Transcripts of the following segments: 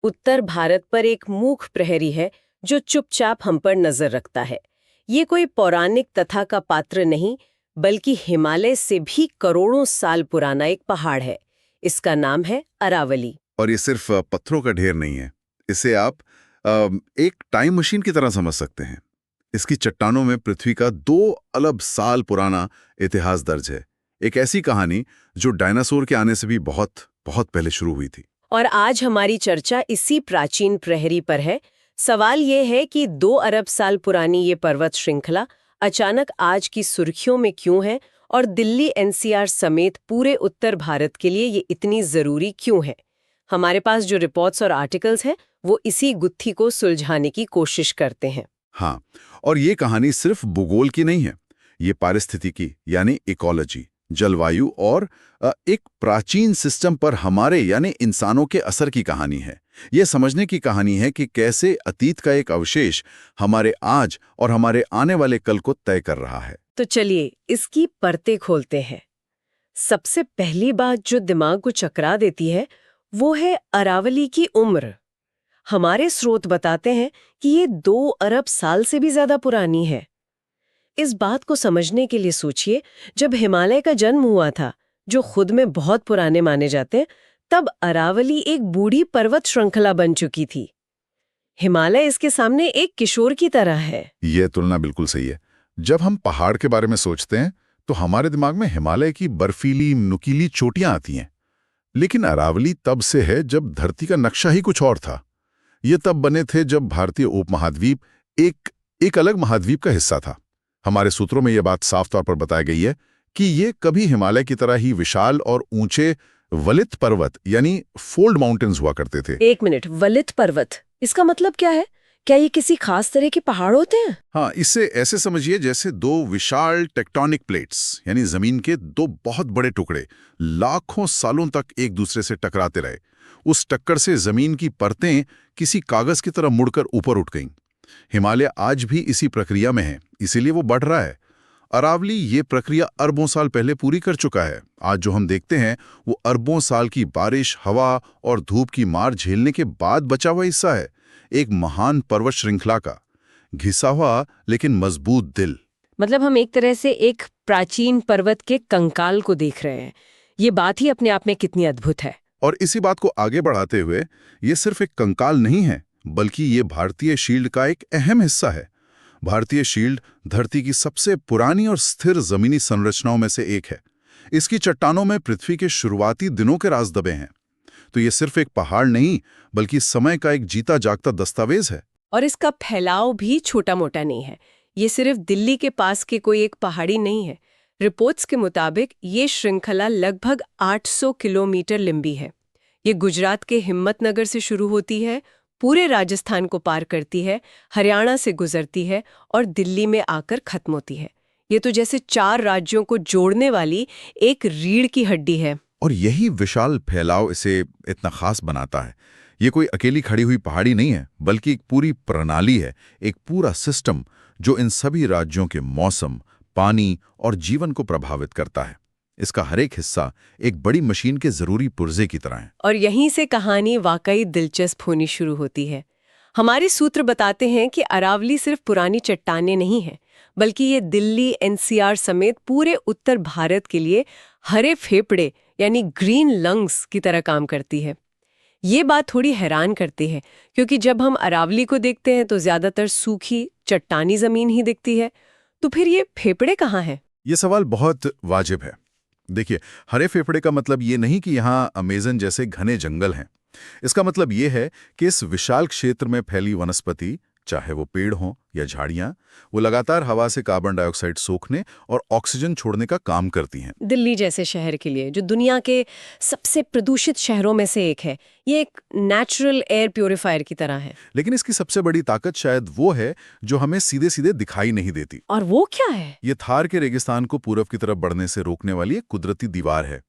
उत्तर भारत पर एक मूक प्रहरी है जो चुपचाप हम पर नजर रखता है। ये कोई पौराणिक कथा का पात्र नहीं, बल्कि हिमालय से भी करोड़ों साल पुराना एक पहाड़ है। इसका नाम है अरावली। और ये सिर्फ पत्थरों का ढेर नहीं है। इसे आप एक टाइम मशीन की तरह समझ सकते हैं। इसकी चट्टानों में पृथ्वी का 2 अरब साल पुराना इतिहास दर्ज है। एक ऐसी कहानी जो डायनासोर के आने से भी बहुत बहुत पहले शुरू हुई थी। और आज हमारी चर्चा इसी प्राचीन प्रहरी पर है। सवाल ये है कि 2 अरब साल पुरानी ये पर्वत श्रृंखला अचानक आज की सुर्खियों में क्यों है, और दिल्ली एनसीआर समेत पूरे उत्तर भारत के लिए ये इतनी जरूरी क्यों है। हमारे पास जो रिपोर्ट्स और आर्टिकल्स हैं वो इसी गुत्थी को सुलझाने की कोशिश करते हैं। हाँ, और ये कहानी सिर्फ भूगोल की नहीं है। ये पारिस्थितिकी यानी इकोलॉजी, जलवायु और एक प्राचीन सिस्टम पर हमारे यानी इंसानों के असर की कहानी है। ये समझने की कहानी है कि कैसे अतीत का एक अवशेष हमारे आज और हमारे आने वाले कल को तय कर रहा है। तो चलिए इसकी परतें खोलते हैं। सबसे पहली बात जो दिमाग को चकरा देती है वो है अरावली की उम्र। हमारे स्रोत बताते हैं कि ये 2 अरब साल से भी ज्यादा पुरानी है। इस बात को समझने के लिए सोचिए, जब हिमालय का जन्म हुआ था, जो खुद में बहुत पुराने माने जाते हैं, तब अरावली एक बूढ़ी पर्वत श्रृंखला बन चुकी थी। हिमालय इसके सामने एक किशोर की तरह है। ये तुलना बिल्कुल सही है। जब हम पहाड़ के बारे में सोचते हैं तो हमारे दिमाग में हिमालय की बर्फीली नुकीली चोटियां आती हैं। लेकिन अरावली तब से है जब धरती का नक्शा ही कुछ और था। ये तब बने थे जब भारतीय उपमहाद्वीप एक अलग महाद्वीप का हिस्सा था। हमारे सूत्रों में यह बात साफ तौर पर बताई गई है कि ये कभी हिमालय की तरह ही विशाल और ऊंचे वलित पर्वत यानी फोल्ड माउंटेन्स हुआ करते थे। एक मिनट, वलित पर्वत, इसका मतलब क्या है? क्या ये किसी खास तरह के पहाड़ होते हैं? हाँ, इससे ऐसे समझिए जैसे दो विशाल टेक्टोनिक प्लेट्स यानी जमीन के दो बहुत बड़े टुकड़े लाखों सालों तक एक दूसरे से टकराते रहे। उस टक्कर से जमीन की परतें किसी कागज की तरह मुड़कर ऊपर उठ गईं। हिमालय आज भी इसी प्रक्रिया में है, इसीलिए वो बढ़ रहा है। अरावली ये प्रक्रिया अरबों साल पहले पूरी कर चुका है। आज जो हम देखते हैं वो अरबों साल की बारिश, हवा और धूप की मार झेलने के बाद बचा हुआ हिस्सा है। एक महान पर्वत श्रृंखला का घिसा हुआ लेकिन मजबूत दिल। मतलब हम एक तरह से एक प्राचीन पर्वत के कंकाल को देख रहे हैं। ये बात ही अपने आप में कितनी अद्भुत है। और इसी बात को आगे बढ़ाते हुए ये सिर्फ एक कंकाल नहीं है, बल्कि ये भारतीय शील्ड का एक अहम हिस्सा है। भारतीय शील्ड धरती की सबसे पुरानी और स्थिर जमीनी संरचनाओं में से एक है। इसकी चट्टानों में पृथ्वी के शुरुआती दिनों के राज दबे हैं। तो ये सिर्फ एक पहाड़ नहीं, बल्कि समय का एक जीता जागता दस्तावेज है। और इसका फैलाव भी छोटा मोटा नहीं है। ये सिर्फ दिल्ली के पास के कोई एक पहाड़ी नहीं है। रिपोर्ट्स के मुताबिक ये श्रृंखला लगभग 800 किलोमीटर लंबी है। ये गुजरात के हिम्मतनगर से शुरू होती है, पूरे राजस्थान को पार करती है, हरियाणा से गुजरती है और दिल्ली में आकर खत्म होती है। ये तो जैसे 4 राज्यों को जोड़ने वाली एक रीढ़ की हड्डी है। और यही विशाल फैलाव इसे इतना खास बनाता है। ये कोई अकेली खड़ी हुई पहाड़ी नहीं है, बल्कि एक पूरी प्रणाली है, एक पूरा सिस्टम जो इन सभी राज्यों के मौसम, पानी और जीवन को प्रभावित करता है। इसका हर एक हिस्सा एक बड़ी मशीन के जरूरी पुर्जे की तरह है। और यहीं से कहानी वाकई दिलचस्प होनी शुरू होती है। हमारे सूत्र बताते हैं कि अरावली सिर्फ पुरानी चट्टानें नहीं है, बल्कि ये दिल्ली एनसीआर समेत पूरे उत्तर भारत के लिए हरे फेफड़े यानी ग्रीन लंग्स की तरह काम करती है। ये बात थोड़ी हैरान करती है, क्योंकि जब हम अरावली को देखते हैं तो ज्यादातर सूखी चट्टानी जमीन ही दिखती है। तो फिर ये फेफड़े कहाँ हैं? ये सवाल बहुत वाजिब है। देखिए, हरे फेफड़े का मतलब ये नहीं कि यहाँ अमेजन जैसे घने जंगल हैं। इसका मतलब ये है कि इस विशाल क्षेत्र में फैली वनस्पति, चाहे वो पेड़ हों या झाड़ियां, वो लगातार हवा से कार्बन डाइऑक्साइड सोखने और ऑक्सीजन छोड़ने का काम करती हैं। दिल्ली जैसे शहर के लिए, जो दुनिया के सबसे प्रदूषित शहरों में से एक है, ये एक नेचुरल एयर प्यूरिफायर की तरह है। लेकिन इसकी सबसे बड़ी ताकत शायद वो है जो हमें सीधे सीधे दिखाई नहीं देती। और वो क्या है? ये थार के रेगिस्तान को पूरब की तरफ बढ़ने से रोकने वाली एक कुदरती दीवार है।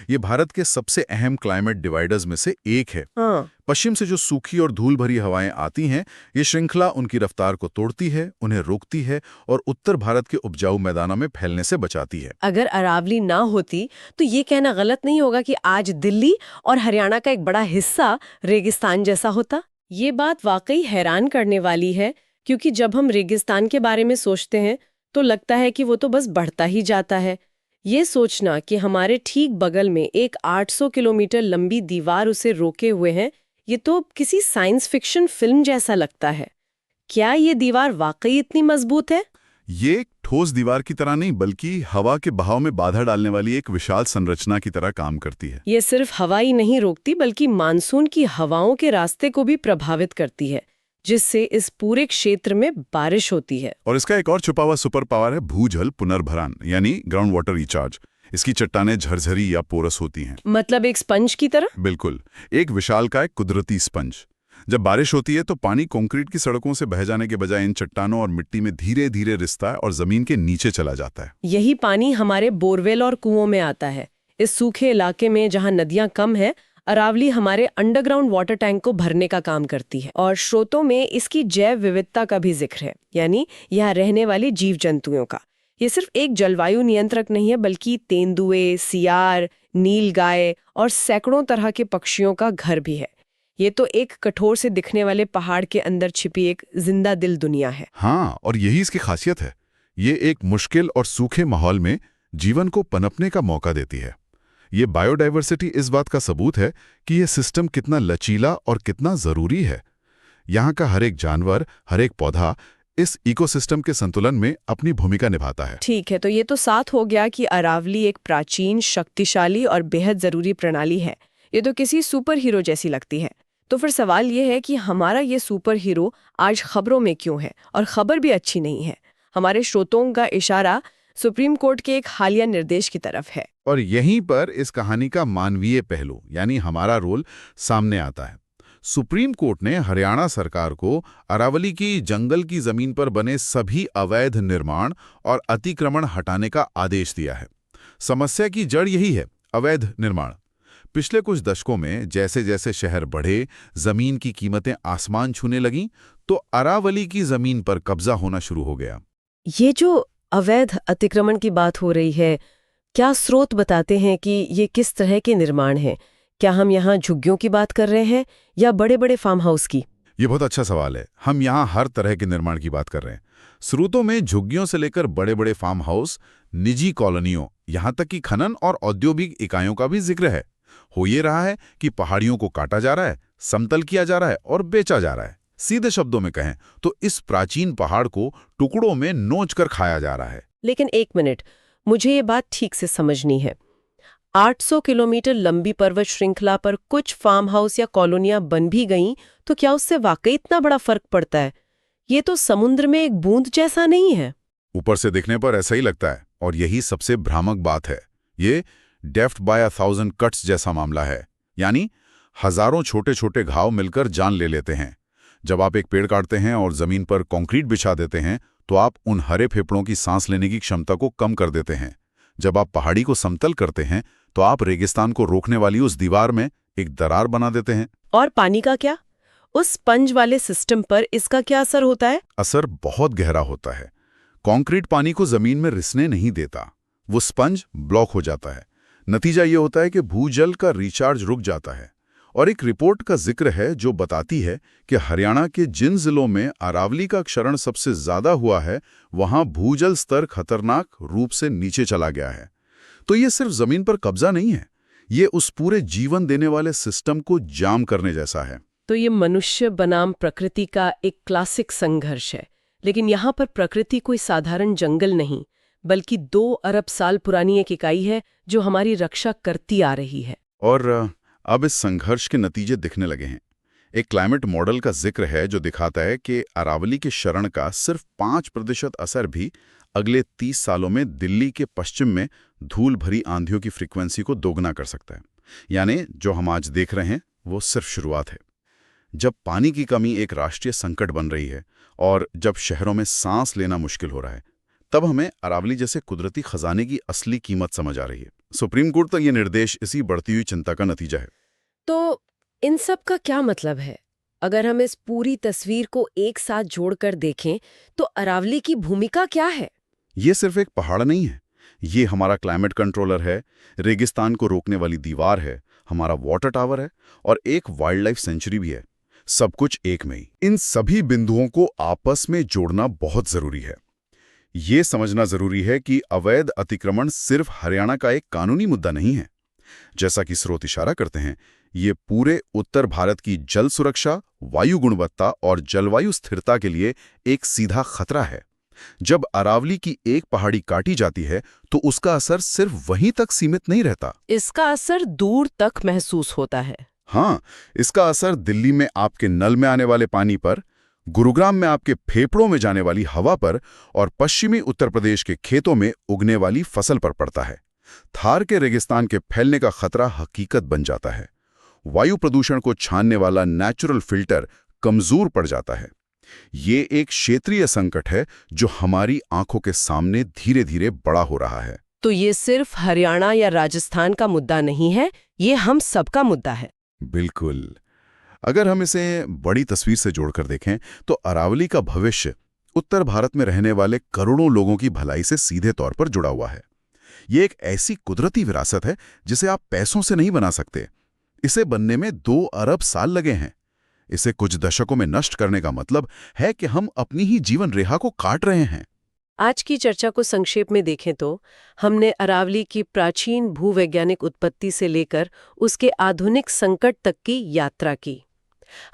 ये भारत के सबसे अहम क्लाइमेट डिवाइडर्स में से एक है। हाँ। पश्चिम से जो सूखी और धूल भरी हवाएं आती हैं, ये श्रृंखला उनकी रफ्तार को तोड़ती है, उन्हें रोकती है और उत्तर भारत के उपजाऊ मैदानों में फैलने से बचाती है। अगर अरावली ना होती तो ये कहना गलत नहीं होगा कि आज दिल्ली और हरियाणा का एक बड़ा हिस्सा रेगिस्तान जैसा होता। ये बात वाकई हैरान करने वाली है, क्योंकि जब हम रेगिस्तान के बारे में सोचते हैं तो लगता है कि वो तो बस बढ़ता ही जाता है। ये सोचना कि हमारे ठीक बगल में एक 800 किलोमीटर लंबी दीवार उसे रोके हुए है, ये तो किसी साइंस फिक्शन फिल्म जैसा लगता है। क्या ये दीवार वाकई इतनी मजबूत है? ये एक ठोस दीवार की तरह नहीं, बल्कि हवा के बहाव में बाधा डालने वाली एक विशाल संरचना की तरह काम करती है। ये सिर्फ हवा ही नहीं रोकती, बल्कि मानसून की हवाओं के रास्ते को भी प्रभावित करती है, जिससे इस पूरे क्षेत्र में बारिश होती है। और इसका एक और छुपा हुआ सुपर पावर है भूजल पुनर्भरण, यानी ग्राउंड वाटर रिचार्ज। इसकी चट्टानें झरझरी या पोरस होती हैं। मतलब एक स्पंज की तरह? बिल्कुल, एक विशालकाय कुदरती स्पंज। जब बारिश होती है तो पानी कंक्रीट की सड़कों से बह जाने के बजाय इन चट्टानों और मिट्टी में धीरे धीरे रिसता है और जमीन के नीचे चला जाता है। यही पानी हमारे बोरवेल और कुओं में आता है। इस सूखे इलाके में जहाँ नदियां कम है, अरावली हमारे अंडरग्राउंड वाटर टैंक को भरने का काम करती है। और स्रोतों में इसकी जैव विविधता का भी जिक्र है, यानी यहाँ रहने वाले जीव जंतुओं का। ये सिर्फ एक जलवायु नियंत्रक नहीं है, बल्कि तेंदुए, सियार, नीलगाय और सैकड़ों तरह के पक्षियों का घर भी है। ये तो एक कठोर से दिखने वाले पहाड़ के अंदर छिपी एक जिंदा दिल दुनिया है। हाँ, और यही इसकी खासियत है। ये एक मुश्किल और सूखे माहौल में जीवन को पनपने का मौका देती है। ये बायोडाइवर्सिटी इस बात का सबूत है कि ये सिस्टम कितना लचीला और कितना जरूरी है। यहाँ का हर एक जानवर, हर एक पौधा इस इकोसिस्टम के संतुलन में अपनी भूमिका निभाता है। ठीक है, तो ये तो साथ हो गया कि अरावली एक प्राचीन, शक्तिशाली और बेहद जरूरी प्रणाली है। ये तो किसी सुपर हीरो जैसी लगती है। तो फिर सवाल ये है कि हमारा ये सुपर हीरो आज खबरों में क्यों है, और खबर भी अच्छी नहीं है। हमारे श्रोताओं का इशारा सुप्रीम कोर्ट के एक हालिया निर्देश की तरफ है। और यहीं पर इस कहानी का मानवीय पहलू, यानी हमारा रोल, सामने आता है। सुप्रीम कोर्ट ने हरियाणा सरकार को अरावली की जंगल की जमीन पर बने सभी अवैध निर्माण और अतिक्रमण हटाने का आदेश दिया है। समस्या की जड़ यही है, अवैध निर्माण। पिछले कुछ दशकों में जैसे जैसे शहर बढ़े, जमीन की कीमतें आसमान छूने लगीं, तो अरावली की जमीन पर कब्जा होना शुरू हो गया। ये जो अवैध अतिक्रमण की बात हो रही है, क्या स्रोत बताते हैं कि ये किस तरह के निर्माण हैं? क्या हम यहाँ झुग्गियों की बात कर रहे हैं या बड़े बड़े फार्म हाउस की? ये बहुत अच्छा सवाल है। हम यहाँ हर तरह के निर्माण की बात कर रहे हैं। स्रोतों में झुग्गियों से लेकर बड़े बड़े फार्म हाउस, निजी कॉलोनियों, यहाँ तक कि खनन और औद्योगिक इकाइयों का भी जिक्र है। हो ये रहा है कि पहाड़ियों को काटा जा रहा है, समतल किया जा रहा है और बेचा जा रहा है। सीधे शब्दों में कहें तो इस प्राचीन पहाड़ को टुकड़ों में नोच कर खाया जा रहा है। लेकिन एक मिनट, मुझे ये बात ठीक से समझनी है। 800 किलोमीटर लंबी पर्वत श्रृंखला पर कुछ फार्म हाउस या कॉलोनियां बन भी गईं, तो क्या उससे वाकई इतना बड़ा फर्क पड़ता है? ये तो समुद्र में एक बूंद जैसा नहीं है। ऊपर से देखने पर ऐसा ही लगता है, और यही सबसे भ्रामक बात है। ये डेथ बाय 1000 कट्स जैसा मामला है, यानी हजारों छोटे छोटे घाव मिलकर जान ले लेते हैं। जब आप एक पेड़ काटते हैं और जमीन पर कंक्रीट बिछा देते हैं, तो आप उन हरे फेफड़ों की सांस लेने की क्षमता को कम कर देते हैं। जब आप पहाड़ी को समतल करते हैं, तो आप रेगिस्तान को रोकने वाली उस दीवार में एक दरार बना देते हैं। और पानी का क्या? उस स्पंज वाले सिस्टम पर इसका क्या असर होता है? असर बहुत गहरा होता है। कंक्रीट पानी को जमीन में रिसने नहीं देता, वो स्पंज ब्लॉक हो जाता है। नतीजा ये होता है कि भूजल का रिचार्ज रुक जाता है। और एक रिपोर्ट का जिक्र है जो बताती है कि हरियाणा के जिन जिलों में अरावली का क्षरण सबसे ज्यादा हुआ है, वहां भूजल स्तर खतरनाक रूप से नीचे चला गया है। तो ये सिर्फ जमीन पर कब्जा नहीं है, ये उस पूरे जीवन देने वाले सिस्टम को जाम करने जैसा है। तो ये मनुष्य बनाम प्रकृति का एक क्लासिक संघर्ष है। लेकिन यहाँ पर प्रकृति कोई साधारण जंगल नहीं, बल्कि 2 अरब साल पुरानी एक इकाई है जो हमारी रक्षा करती आ रही है। और अब इस संघर्ष के नतीजे दिखने लगे हैं। एक क्लाइमेट मॉडल का जिक्र है जो दिखाता है कि अरावली के क्षरण का सिर्फ 5% असर भी अगले 30 सालों में दिल्ली के पश्चिम में धूल भरी आंधियों की फ्रीक्वेंसी को दोगुना कर सकता है। यानी जो हम आज देख रहे हैं वो सिर्फ शुरुआत है। जब पानी की कमी एक राष्ट्रीय संकट बन रही है और जब शहरों में सांस लेना मुश्किल हो रहा है, तब हमें अरावली जैसे कुदरती खजाने की असली कीमत समझ आ रही है। सुप्रीम कोर्ट तक ये निर्देश इसी बढ़ती हुई चिंता का नतीजा है। तो इन सब का क्या मतलब है? अगर हम इस पूरी तस्वीर को एक साथ जोड़कर देखें तो अरावली की भूमिका क्या है? ये सिर्फ एक पहाड़ नहीं है, ये हमारा क्लाइमेट कंट्रोलर है, रेगिस्तान को रोकने वाली दीवार है, हमारा वाटर टावर है और एक वाइल्ड लाइफ सेंचुरी भी है। सब कुछ एक में ही। इन सभी बिंदुओं को आपस में जोड़ना बहुत जरूरी है। ये समझना जरूरी है कि अवैध अतिक्रमण सिर्फ हरियाणा का एक कानूनी मुद्दा नहीं है। जैसा कि स्रोत इशारा करते हैं, ये पूरे उत्तर भारत की जल सुरक्षा, वायु गुणवत्ता और जलवायु स्थिरता के लिए एक सीधा खतरा है। जब अरावली की एक पहाड़ी काटी जाती है तो उसका असर सिर्फ वहीं तक सीमित नहीं रहता। इसका असर दूर तक महसूस होता है। हाँ, इसका असर दिल्ली में आपके नल में आने वाले पानी पर, गुरुग्राम में आपके फेफड़ों में जाने वाली हवा पर और पश्चिमी उत्तर प्रदेश के खेतों में उगने वाली फसल पर पड़ता है। थार के रेगिस्तान के फैलने का खतरा हकीकत बन जाता है। वायु प्रदूषण को छानने वाला नेचुरल फिल्टर कमजोर पड़ जाता है। ये एक क्षेत्रीय संकट है जो हमारी आंखों के सामने धीरे धीरे बड़ा हो रहा है। तो ये सिर्फ हरियाणा या राजस्थान का मुद्दा नहीं है, ये हम सबका मुद्दा है। बिल्कुल। अगर हम इसे बड़ी तस्वीर से जोड़कर देखें तो अरावली का भविष्य उत्तर भारत में रहने वाले करोड़ों लोगों की भलाई से सीधे तौर पर जुड़ा हुआ है। ये एक ऐसी कुदरती विरासत है जिसे आप पैसों से नहीं बना सकते। इसे बनने में 2 अरब साल लगे हैं। इसे कुछ दशकों में नष्ट करने का मतलब है कि हम अपनी ही जीवन रेखा को काट रहे हैं। आज की चर्चा को संक्षेप में देखें तो हमने अरावली की प्राचीन भूवैज्ञानिक उत्पत्ति से लेकर उसके आधुनिक संकट तक की यात्रा की।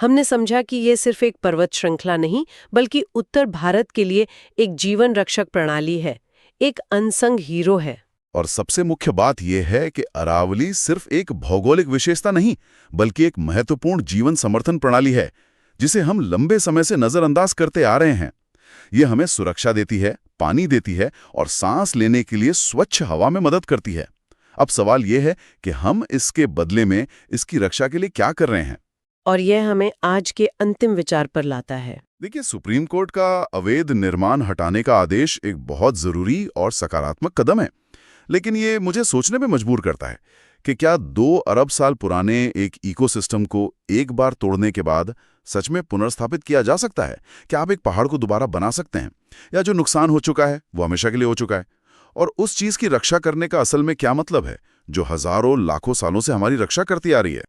हमने समझा कि यह सिर्फ एक पर्वत श्रृंखला नहीं, बल्कि उत्तर भारत के लिए एक जीवन रक्षक प्रणाली है, एक अनसंग हीरो है। और सबसे मुख्य बात यह है कि अरावली सिर्फ एक भौगोलिक विशेषता नहीं, बल्कि एक महत्वपूर्ण जीवन समर्थन प्रणाली है, जिसे हम लंबे समय से नजरअंदाज करते आ रहे हैं। ये हमें सुरक्षा देती है, पानी देती है और सांस लेने के लिए स्वच्छ हवा में मदद करती है। अब सवाल यह है कि हम इसके बदले में इसकी रक्षा के लिए क्या कर रहे हैं। और यह हमें आज के अंतिम विचार पर लाता है। देखिए, सुप्रीम कोर्ट का अवैध निर्माण हटाने का आदेश एक बहुत जरूरी और सकारात्मक कदम है, लेकिन ये मुझे सोचने पे मजबूर करता है कि क्या 2 अरब साल पुराने एक इकोसिस्टम को एक बार तोड़ने के बाद सच में पुनर्स्थापित किया जा सकता है? क्या आप एक पहाड़ को दोबारा बना सकते हैं? या जो नुकसान हो चुका है वो हमेशा के लिए हो चुका है? और उस चीज की रक्षा करने का असल में क्या मतलब है, जो हजारों लाखों सालों से हमारी रक्षा करती आ रही है?